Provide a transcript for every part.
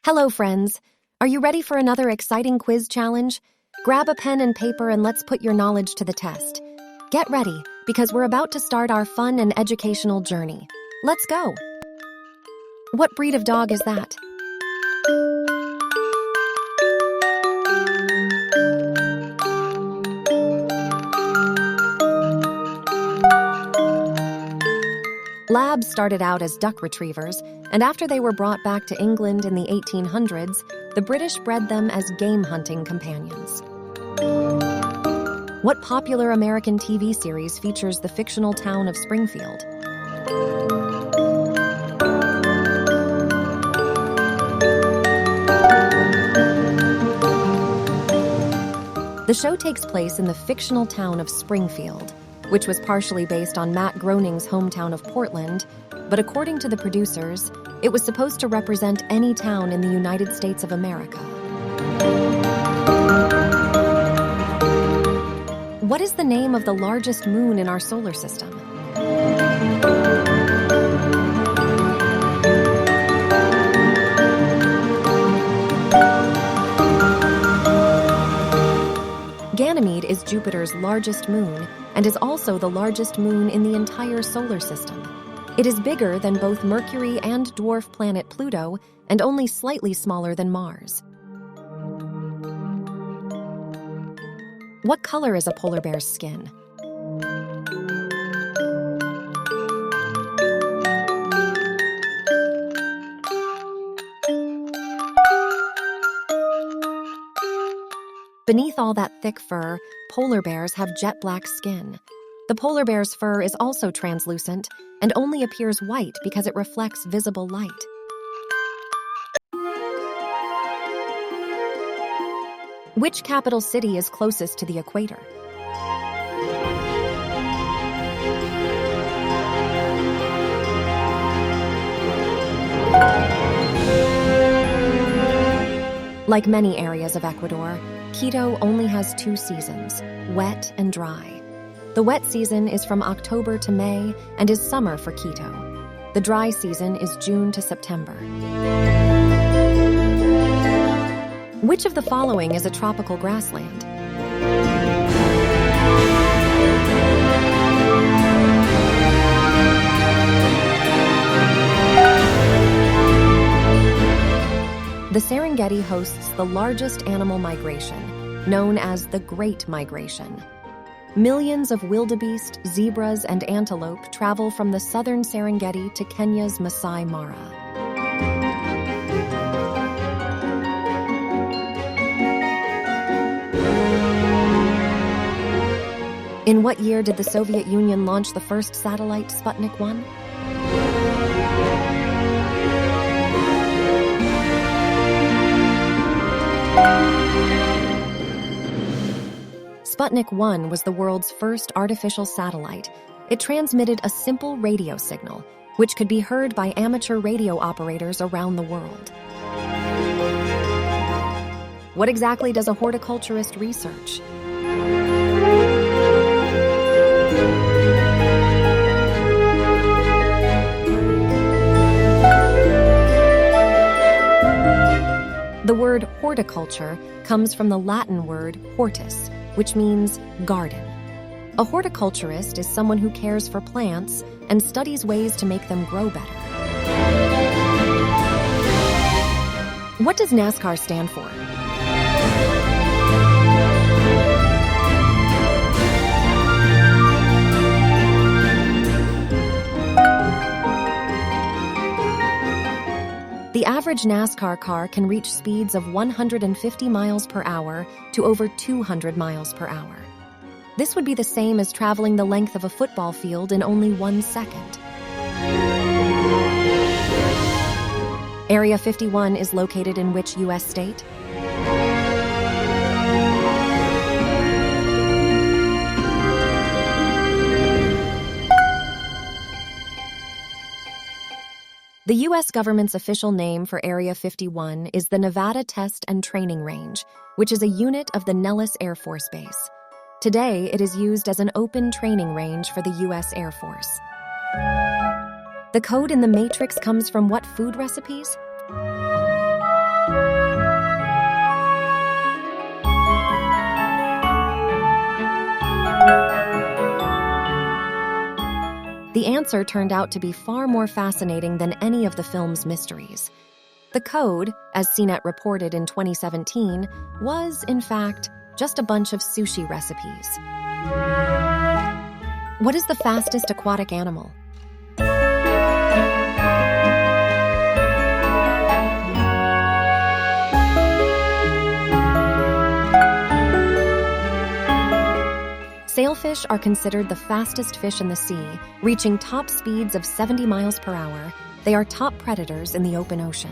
Hello, friends. Are you ready for another exciting quiz challenge? Grab a pen and paper and let's put your knowledge to the test. Get ready, because we're about to start our fun and educational journey. Let's go. What breed of dog is that? Labs started out as duck retrievers, and after they were brought back to England in the 1800s, the British bred them as game hunting companions. What popular American TV series features the fictional town of Springfield? The show takes place in the fictional town of Springfield, which was partially based on Matt Groening's hometown of Portland, but according to the producers, it was supposed to represent any town in the United States of America. What is the name of the largest moon in our solar system? Ganymede is Jupiter's largest moon and is also the largest moon in the entire solar system. It is bigger than both Mercury and dwarf planet Pluto and only slightly smaller than Mars. What color is a polar bear's skin? Beneath all that thick fur, polar bears have jet black skin. The polar bear's fur is also translucent and only appears white because it reflects visible light. Which capital city is closest to the equator? Like many areas of Ecuador, Quito only has 2 seasons, wet and dry. The wet season is from October to May and is summer for Quito. The dry season is June to September. Which of the following is a tropical grassland? The Serengeti hosts the largest animal migration, known as the Great Migration. Millions of wildebeest, zebras, and antelope travel from the southern Serengeti to Kenya's Masai Mara. In what year did the Soviet Union launch the first satellite, Sputnik 1? Sputnik 1 was the world's first artificial satellite. It transmitted a simple radio signal, which could be heard by amateur radio operators around the world. What exactly does a horticulturist research? The word horticulture comes from the Latin word hortus, which means garden. A horticulturist is someone who cares for plants and studies ways to make them grow better. What does NASCAR stand for? The average NASCAR car can reach speeds of 150 miles per hour to over 200 miles per hour. This would be the same as traveling the length of a football field in only 1 second. Area 51 is located in which U.S. state? The U.S. government's official name for Area 51 is the Nevada Test and Training Range, which is a unit of the Nellis Air Force Base. Today, it is used as an open training range for the U.S. Air Force. The code in the matrix comes from what food recipes? The answer turned out to be far more fascinating than any of the film's mysteries. The code, as CNET reported in 2017, was, in fact, just a bunch of sushi recipes. What is the fastest aquatic animal? Sailfish are considered the fastest fish in the sea, reaching top speeds of 70 miles per hour. They are top predators in the open ocean.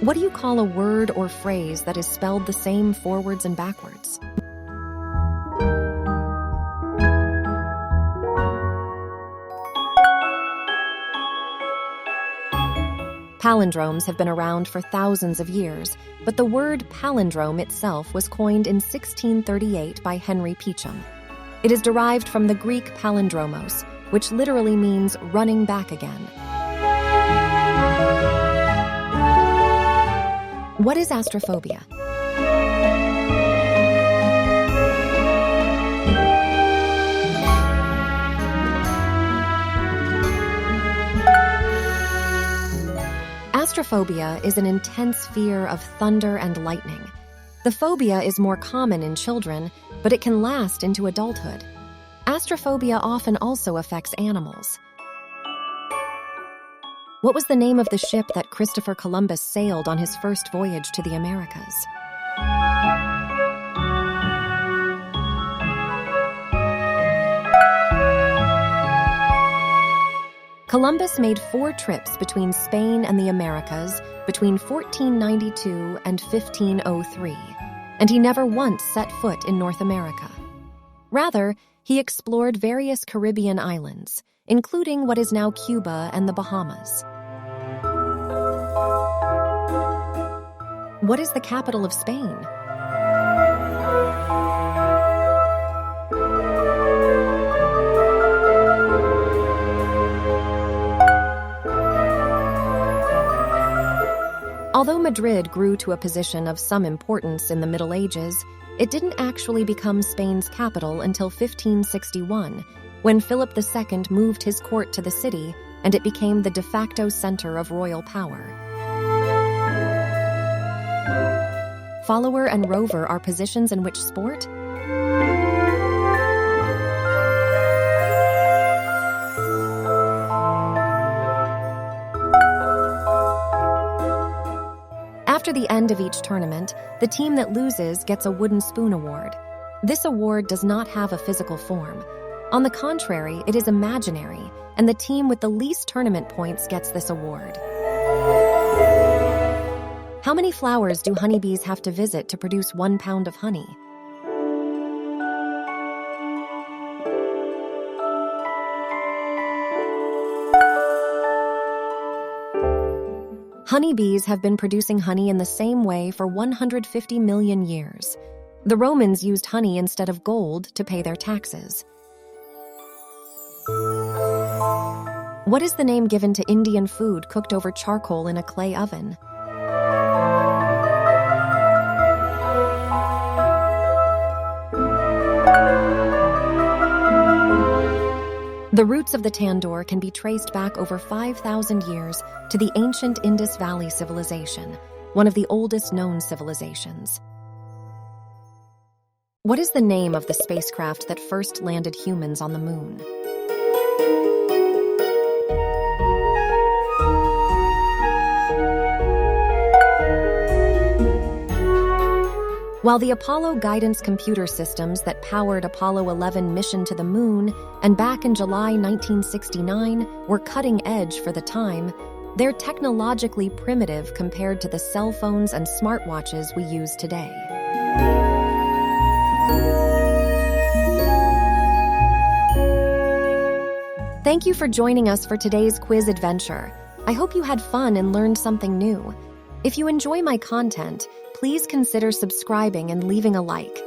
What do you call a word or phrase that is spelled the same forwards and backwards? Palindromes have been around for thousands of years, but the word palindrome itself was coined in 1638 by Henry Peacham. It is derived from the Greek palindromos, which literally means running back again. What is astrophobia? Astrophobia is an intense fear of thunder and lightning. The phobia is more common in children, but it can last into adulthood. Astrophobia often also affects animals. What was the name of the ship that Christopher Columbus sailed on his first voyage to the Americas? Columbus made 4 trips between Spain and the Americas between 1492 and 1503, and he never once set foot in North America. Rather, he explored various Caribbean islands, including what is now Cuba and the Bahamas. What is the capital of Spain? Although Madrid grew to a position of some importance in the Middle Ages, it didn't actually become Spain's capital until 1561, when Philip II moved his court to the city and it became the de facto center of royal power. Follower and rover are positions in which sport? After the end of each tournament, the team that loses gets a wooden spoon award. This award does not have a physical form. On the contrary, it is imaginary, and the team with the least tournament points gets this award. How many flowers do honeybees have to visit to produce 1 pound of honey? Honeybees have been producing honey in the same way for 150 million years. The Romans used honey instead of gold to pay their taxes. What is the name given to Indian food cooked over charcoal in a clay oven? The roots of the tandoor can be traced back over 5,000 years to the ancient Indus Valley civilization, one of the oldest known civilizations. What is the name of the spacecraft that first landed humans on the moon? While the Apollo guidance computer systems that powered Apollo 11 mission to the moon and back in July 1969 were cutting edge for the time, they're technologically primitive compared to the cell phones and smartwatches we use today. Thank you for joining us for today's quiz adventure. I hope you had fun and learned something new. If you enjoy my content, please consider subscribing and leaving a like.